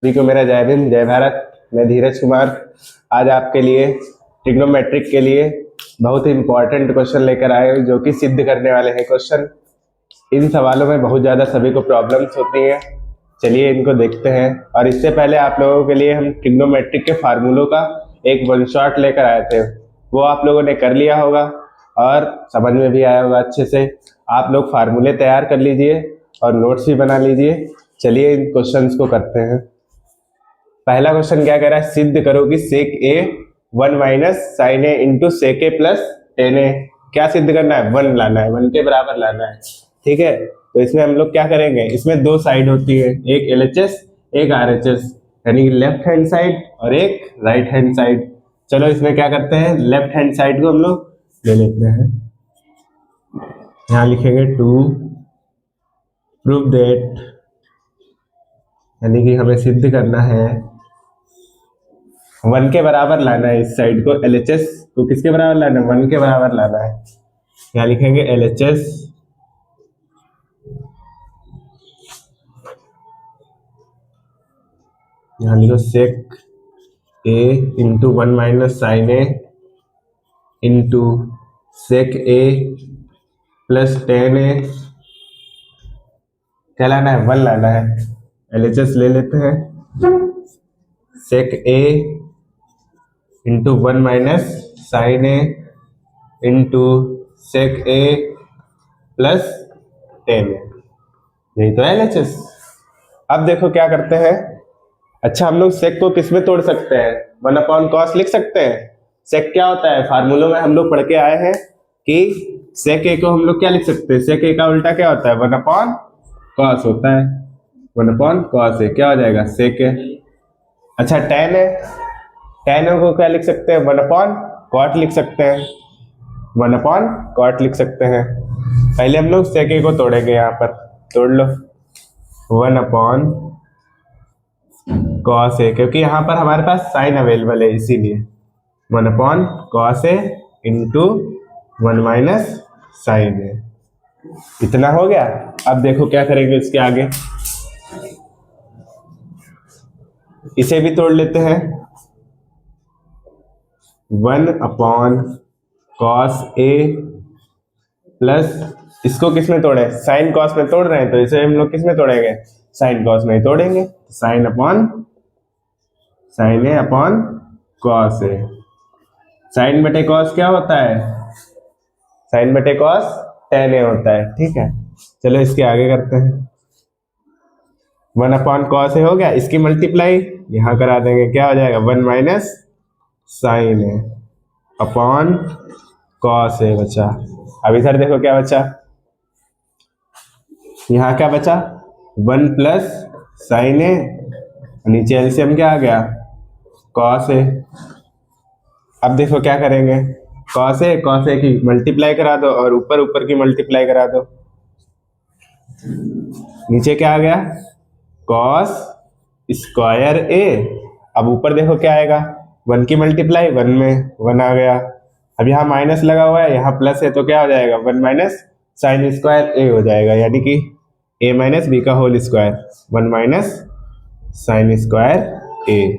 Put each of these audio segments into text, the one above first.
सभी को मेरा जय भीम जय भारत। मैं धीरज कुमार आज आपके लिए ट्रिग्नोमेट्रिक के लिए बहुत ही इंपॉर्टेंट क्वेश्चन लेकर आए हूँ, जो कि सिद्ध करने वाले हैं क्वेश्चन। इन सवालों में बहुत ज़्यादा सभी को प्रॉब्लम्स होती हैं। चलिए इनको देखते हैं। और इससे पहले आप लोगों के लिए हम ट्रिग्नोमेट्रिक के फार्मूलों का एक वन शॉट लेकर आए थे, वो आप लोगों ने कर लिया होगा और समझ में भी आया होगा अच्छे से। आप लोग फार्मूले तैयार कर लीजिए और नोट्स भी बना लीजिए। चलिए इन क्वेश्चंस को करते हैं। पहला क्वेश्चन क्या कह रहा है, सिद्ध करो कि सेक ए 1 minus sine A into sec A plus ten ए। क्या सिद्ध करना है, 1 लाना है, 1 के बराबर लाना है। ठीक है, तो इसमें हम लोग क्या करेंगे, इसमें दो साइड होती है, एक LHS एक RHS, यानी कि लेफ्ट हैंड साइड और एक राइट हैंड साइड। चलो इसमें क्या करते हैं, लेफ्ट हैंड साइड को हम लोग ले लेते हैं। यहाँ लिखेंगे टू प्रूव दैट, यानी कि हमें सिद्ध करना है 1 के बराबर लाना है। इस साइड को LHS को किसके बराबर लाना है, 1 के बराबर लाना है। यहाँ लिखेंगे LHS यहाँ लिखो सेक ए into 1 minus sine A into sec A plus ten ए। क्या लाना है, 1 लाना है। LHS ले लेते हैं, सेक ए into 1 minus sine A into sec A plus ten ए, यही तो है LHS। अब देखो क्या करते हैं। अच्छा, हम लोग सेक को किस में तोड़ सकते हैं, 1 अपॉन कॉस लिख सकते हैं। सेक क्या होता है, फार्मूलों में हम लोग पढ़ के आए हैं कि सेक ए को हम लोग क्या लिख सकते हैं, सेक ए का उल्टा क्या होता है, 1 अपॉन कॉस होता है। 1 अपॉन कॉस ए क्या हो जाएगा, सेक ए। अच्छा, टेन है, टेन को क्या लिख सकते हैं, 1 अपॉन कॉट लिख सकते हैं, 1 अपॉन कॉट लिख सकते हैं। पहले हम लोग सेक ए को तोड़ेंगे, यहाँ पर तोड़ लो 1 अपॉन कॉस ए, क्योंकि यहाँ पर हमारे पास साइन अवेलेबल है, इसीलिए 1 upon cos A into 1 minus sine ए। इतना हो गया। अब देखो क्या करेंगे इसके आगे, इसे भी तोड़ लेते हैं। 1 अपॉन कॉस ए प्लस, इसको किस में तोड़े, साइन कॉस में तोड़ रहे हैं, तो इसे हम लोग किस में तोड़ेंगे, साइन कॉस में ही तोड़ेंगे। Sine upon sine A upon cos A. Sign बटे कॉस क्या होता है, साइन बटे कॉस टेन ए होता है। ठीक है, चलो इसके आगे करते हैं। 1 अपॉन कॉस ए हो गया, इसकी मल्टीप्लाई यहां करा देंगे, क्या हो जाएगा, 1 minus sine A upon cos A बचा। अब इधर देखो क्या बचा, यहाँ क्या बचा, 1 प्लस साइन ए, नीचे एलसीएम क्या आ गया, कॉस ए। अब देखो क्या करेंगे, कॉस ए की मल्टीप्लाई करा दो और ऊपर ऊपर की मल्टीप्लाई करा दो। नीचे क्या आ गया, कॉस स्क्वायर ए। अब ऊपर देखो क्या आएगा, 1 की मल्टीप्लाई 1 में 1 आ गया। अब यहाँ माइनस लगा हुआ है, यहाँ प्लस है, तो क्या हो जाएगा, 1 माइनस साइन स्क्वायर ए हो जाएगा, यानी कि a माइनस बी का whole square, 1 minus sine square a.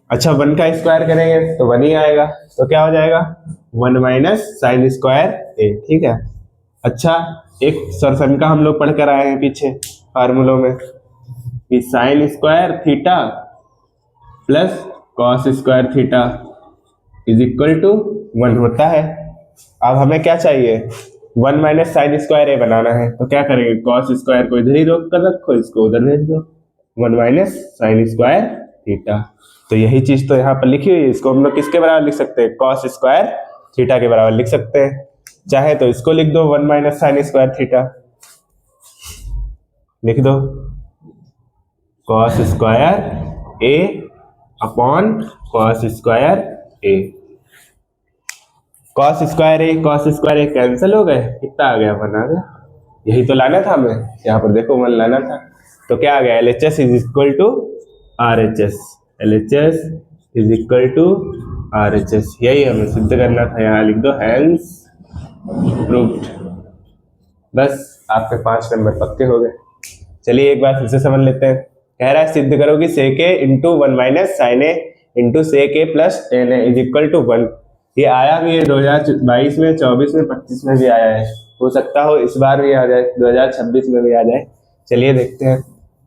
अच्छा, 1 का स्क्वायर करेंगे तो 1 ही आएगा, तो क्या हो जाएगा, 1 माइनस साइन स्क्वायर ए। ठीक है। अच्छा, एक सरसम का हम लोग पढ़ कर आए हैं पीछे फार्मूलों में कि sine square theta plus cos square theta is equal to 1 होता है। अब हमें क्या चाहिए, 1 माइनस साइन स्क्वायर ए बनाना है, तो क्या करेंगे, कॉस स्क्वायर को इधर ही रोक कर रखो, इसको उधर भेज दो, 1 माइनस साइन स्क्वायर थीटा। तो यही चीज तो यहाँ पर लिखी हुई है, इसको हम लोग किसके बराबर लिख सकते हैं, कॉस स्क्वायर थीटा के बराबर लिख सकते हैं। चाहे तो इसको लिख दो 1 माइनस साइन स्क्वायर थीटा, लिख दो कॉस स्क्वायर ए अपॉन कॉस स्क्वायर ए। कॉस स्क्वायर ए कैंसिल हो गए, कितना आ गया, 1 आ गया। यही तो लाना था हमें, यहाँ पर देखो 1 लाना था, तो क्या आ गया, LHS is equal to RHS, LHS is equal to RHS। यही हमें सिद्ध करना था, यहाँ लिख दो हैंस प्रूव्ड। बस आपके 5 नंबर पक्के हो गए। चलिए एक बार फिर से समझ लेते हैं कह रहा है सिद्ध करो कि sec a into 1 minus sine A into sec a plus tan a is equal to 1। ये आया भी है 2022 में, 24 में, 25 में भी आया है, हो सकता हो इस बार भी आ जाए, 2026 में भी आ जाए। चलिए देखते हैं।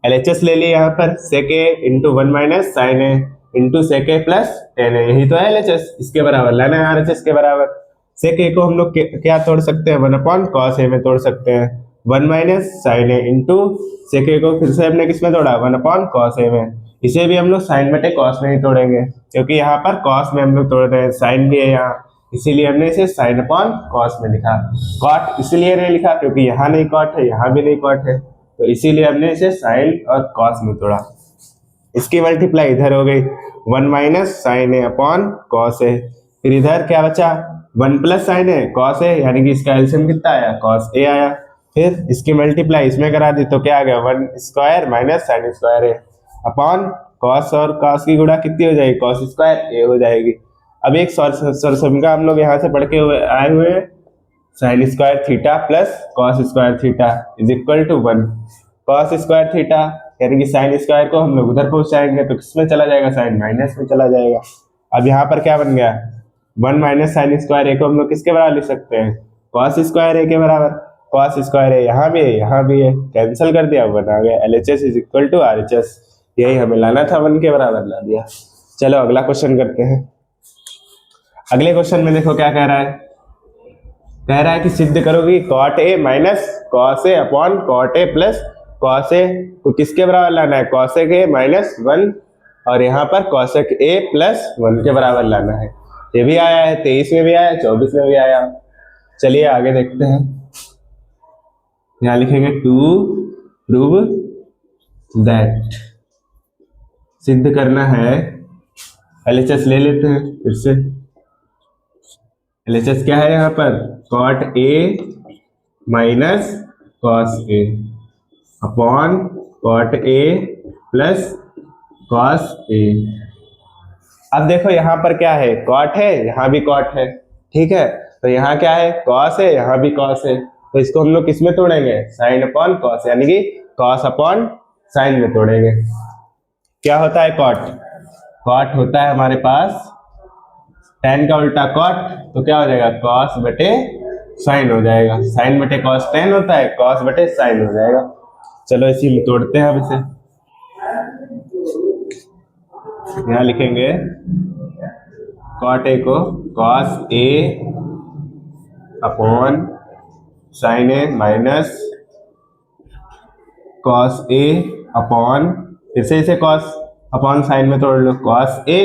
LHS ले लिए यहाँ पर sec a into 1 minus sine A into sec a plus tan a, यही तो है LHS। इसके बराबर लाना है RHS के बराबर। sec a को हम लोग क्या तोड़ सकते हैं, 1 अपॉन cos a में तोड़ सकते हैं। 1 minus sine A into sec a को फिर से हमने किस में तोड़ा, 1 अपॉन cos a में। इसे भी हम लोग साइन बटे कॉस में ही तोड़ेंगे, क्योंकि यहाँ पर कॉस में हम लोग तोड़ रहे हैं, साइन भी है यहाँ, इसीलिए हमने इसे साइन अपॉन कॉस में लिखा। कॉट इसलिए नहीं लिखा क्योंकि यहाँ नहीं कॉट है, यहाँ भी नहीं कॉट है, तो इसीलिए हमने इसे साइन और कॉस में तोड़ा। इसकी मल्टीप्लाई इधर हो गई 1 minus sine A upon cos A, फिर इधर क्या बचा 1 plus sign A cos A, यानी कि इसका एलसीएम कितना आया, कॉस ए आया। फिर इसकी मल्टीप्लाई इसमें करा दी तो क्या आ गया, 1 स्क्वायर माइनस साइन स्क्वायर ए अपॉन कॉस, और कॉस की गुणा कितनी हो जाएगी, कॉस स्क्वायर ए हो जाएगी। अब एक सरसम हम लोग यहाँ से पढ़ के आए हुए हैं, sine square theta plus cos square theta is equal to 1। Cos square theta यानी कि साइन स्क्वायर को हम लोग उधर पहुंचाएंगे तो किसमें चला जाएगा, साइन माइनस में चला जाएगा। अब यहाँ पर क्या बन गया, 1 माइनस साइन स्क्वायर ए को हम लोग किसके बराबर लिख सकते हैं, कॉस स्क्वायर ए के बराबर। कॉस स्क्वायर ए यहाँ भी है, यहाँ भी है, कैंसिल कर दिया, 1 आ गया। LHS is equal to RHS, यही हमें लाना था, 1 के बराबर ला दिया। चलो अगला क्वेश्चन करते हैं। अगले क्वेश्चन में देखो क्या कह रहा है, कह रहा है कि सिद्ध करो कि cot a minus cos a upon cot a plus cos a को किसके बराबर लाना है, cosec a माइनस 1, और यहाँ पर cosec a प्लस 1 के बराबर लाना है। ये भी आया है, 23 में भी आया, 24 में भी आया। चलिए आगे देखते हैं। यहाँ लिखेंगे टू प्रूव दैट, सिद्ध करना है। LHS ले लेते हैं फिर से। LHS क्या है यहाँ पर, cot a minus cos a upon cot a plus cos a। अब देखो यहाँ पर क्या है, cot है, यहाँ भी cot है, ठीक है, तो यहाँ क्या है, cos है, यहाँ भी cos है, तो इसको हम लोग किसमें तोड़ेंगे, साइन अपॉन cos, यानी कि cos अपॉन साइन में तोड़ेंगे। क्या होता है cot, cot होता है हमारे पास tan का उल्टा cot, तो क्या हो जाएगा, cos बटे साइन हो जाएगा। साइन बटे cos tan होता है, cos बटे साइन हो जाएगा। चलो इसी में तोड़ते हैं अब इसे। यहाँ लिखेंगे cot a को cos a upon sine a minus cos a upon, फिर से इसे cos अपॉन साइन में तोड़ लो, cos a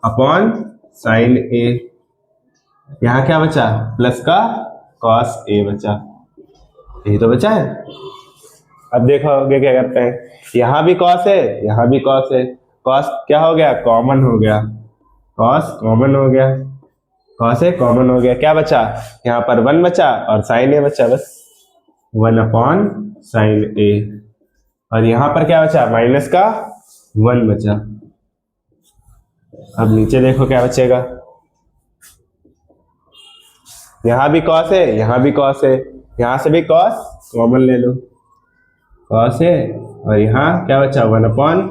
upon sine a। यहाँ क्या बचा, प्लस का cos a बचा, यही तो बचा है। अब देखो आगे क्या करते हैं, यहाँ भी cos है, यहाँ भी cos है, cos क्या हो गया, कॉमन हो गया, cos कॉमन हो गया, cos a कॉमन हो गया, क्या बचा, यहाँ पर 1 बचा और साइन a बचा, बस 1 अपॉन साइन a, और यहाँ पर क्या बचा, माइनस का 1 बचा। अब नीचे देखो क्या बचेगा, यहाँ भी cos है, यहाँ भी cos है, यहाँ से भी cos कॉमन ले लो, cos है, और यहाँ क्या बचा, 1 अपॉन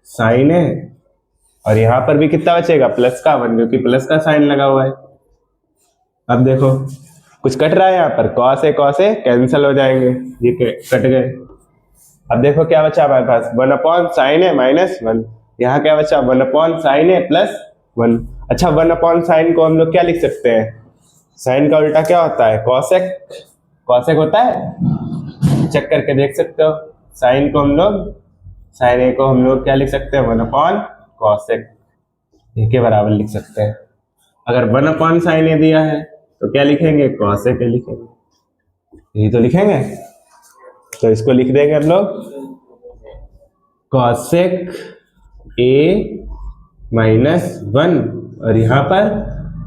साइन है, और यहाँ पर भी कितना बचेगा, प्लस का 1, क्योंकि प्लस का साइन लगा हुआ है। अब देखो कुछ कट रहा है, यहाँ पर cos है कैंसिल हो जाएंगे, ये कट गए। अब देखो क्या बचा हमारे पास, 1 अपॉन साइन है माइनस 1, यहाँ क्या बचा, 1 अपॉन साइन है प्लस 1। अच्छा 1 अपॉन साइन को हम लोग क्या लिख सकते हैं, साइन का उल्टा क्या होता है, कॉसेक, कॉसेक होता है, चेक करके देख सकते हो। साइन को हम लोग, साइन ए को हम लोग क्या लिख सकते हैं, 1 अपॉन कॉसेक, ए के बराबर लिख सकते हैं। अगर 1 अपॉन साइन ए दिया है तो क्या लिखेंगे, कॉसेक ए लिखेंगे, यही तो लिखेंगे। तो इसको लिख देंगे हम लोग कॉसेक ए माइनस 1, और यहाँ पर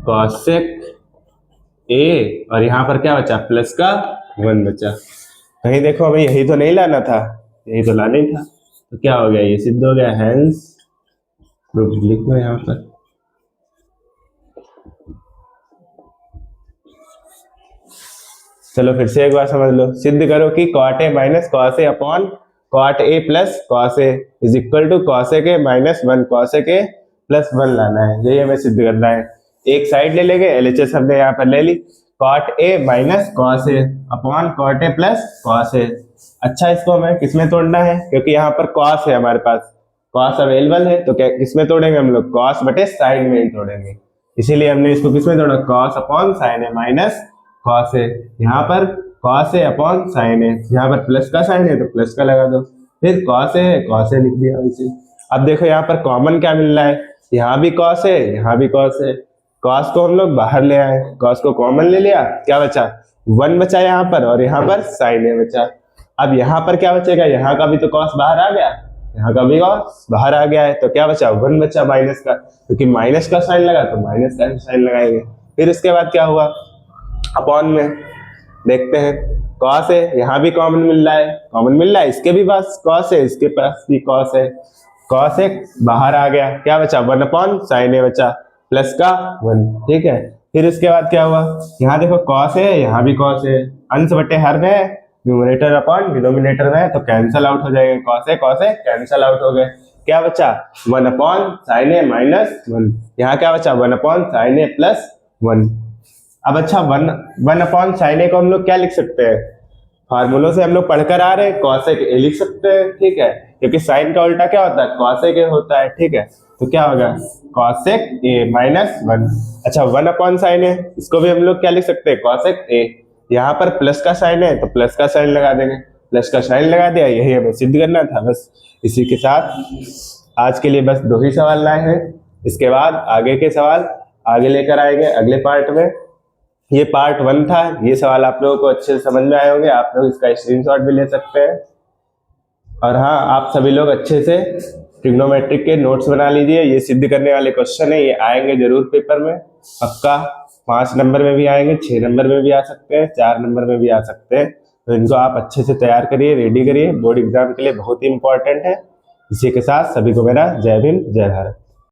कॉसेक ए, और यहाँ पर क्या बचा, प्लस का 1 बचा। कहीं देखो हमें यही तो नहीं लाना था, यही तो लाना ही था, तो क्या हो गया, ये सिद्ध हो गया, हेंस प्रूव्ड। लिख लो यहाँ पर। चलो फिर से एक बार समझ लो, सिद्ध करो कि cot a minus cos a upon cot a plus cos a is equal to cos a के माइनस 1 कॉस ए के प्लस 1 लाना है, यही हमें सिद्ध करना है। एक साइड ले लेंगे, एलएचएस हमने यहाँ पर ले ली, cot a minus cos a upon cot a plus cos a. अच्छा, इसको हमें किसमें तोड़ना है, क्योंकि यहाँ पर कॉस है हमारे पास, कॉस अवेलेबल है, तो क्या किसमें तोड़ेंगे हम लोग, कॉस बटे साइन में ही तोड़ेंगे। इसीलिए हमने इसको किसमें तोड़ा, कॉस अपॉन साइन ए माइनस कॉस ए। यहाँ पर कॉस ए अपॉन साइन ए, यहाँ पर प्लस का साइन है तो प्लस का लगा दो, फिर कॉस ए है, कॉस ए लिख दिया वैसे। अब देखो यहाँ पर कॉमन क्या मिल रहा है, यहाँ भी कॉस है, यहाँ भी कॉस है, कॉस को हम लोग बाहर ले आए, कॉस को कॉमन ले लिया, क्या बचा 1 बचा यहाँ पर, और यहाँ पर साइन ए बचा। अब यहाँ पर क्या बचेगा, यहाँ का भी तो कॉस बाहर आ गया, यहाँ का भी कॉस बाहर आ गया है, तो क्या बचा 1 बचा माइनस का, क्योंकि माइनस का साइन लगा तो माइनस का साइन लगाएंगे। फिर इसके बाद क्या हुआ, अपॉन में देखते हैं, कॉस है, यहाँ भी कॉमन मिल रहा है, कॉमन मिल रहा है, इसके भी पास कॉस है, इसके पास भी कॉस है, कॉस ए बाहर आ गया, क्या बचा 1 अपॉन साइन ए बचा प्लस का 1, ठीक है। फिर इसके बाद क्या हुआ, यहाँ देखो कॉस है, यहाँ भी कॉस है, अंश बटे हर में, न्यूमरेटर अपॉन डिनोमिनेटर में, तो कैंसल आउट हो जाएगा, कॉस है कैंसल आउट हो गए, क्या बचा 1 अपॉन साइन ए माइनस 1, यहाँ क्या बचा 1 अपॉन साइन ए प्लस 1। अब अच्छा 1 अपॉन साइन ए को हम लोग क्या लिख सकते हैं, फार्मूलों से हम लोग पढ़कर आ रहे हैं, कॉसेक ए लिख सकते हैं, ठीक है, क्योंकि साइन का उल्टा क्या होता है, कॉसेक ए होता है, ठीक है। तो क्या होगा कॉसेक ए माइनस 1। अच्छा 1 अपॉन साइन ए, इसको भी हम लोग क्या लिख सकते हैं, कॉसेक ए। यहाँ पर प्लस का साइन है तो प्लस का साइन लगा देंगे, प्लस का साइन लगा दिया, यही हमें सिद्ध करना था बस। इसी के साथ आज के लिए बस 2 ही सवाल लाए हैं, इसके बाद आगे के सवाल आगे लेकर आएंगे अगले पार्ट में। ये पार्ट 1 था, ये सवाल आप लोगों को अच्छे से समझ में आए होंगे, आप लोग इसका स्क्रीनशॉट भी ले सकते हैं। और हाँ, आप सभी लोग अच्छे से ट्रिग्नोमेट्रिक के नोट्स बना लीजिए, ये सिद्ध करने वाले क्वेश्चन है, ये आएंगे जरूर पेपर में पक्का, 5 नंबर में भी आएंगे, 6 नंबर में भी आ सकते हैं, 4 नंबर में भी आ सकते हैं, तो इनको आप अच्छे से तैयार करिए, रेडी करिए, बोर्ड एग्जाम के लिए बहुत ही इंपॉर्टेंट है। इसी के साथ सभी को मेरा जय भीम जय भारत।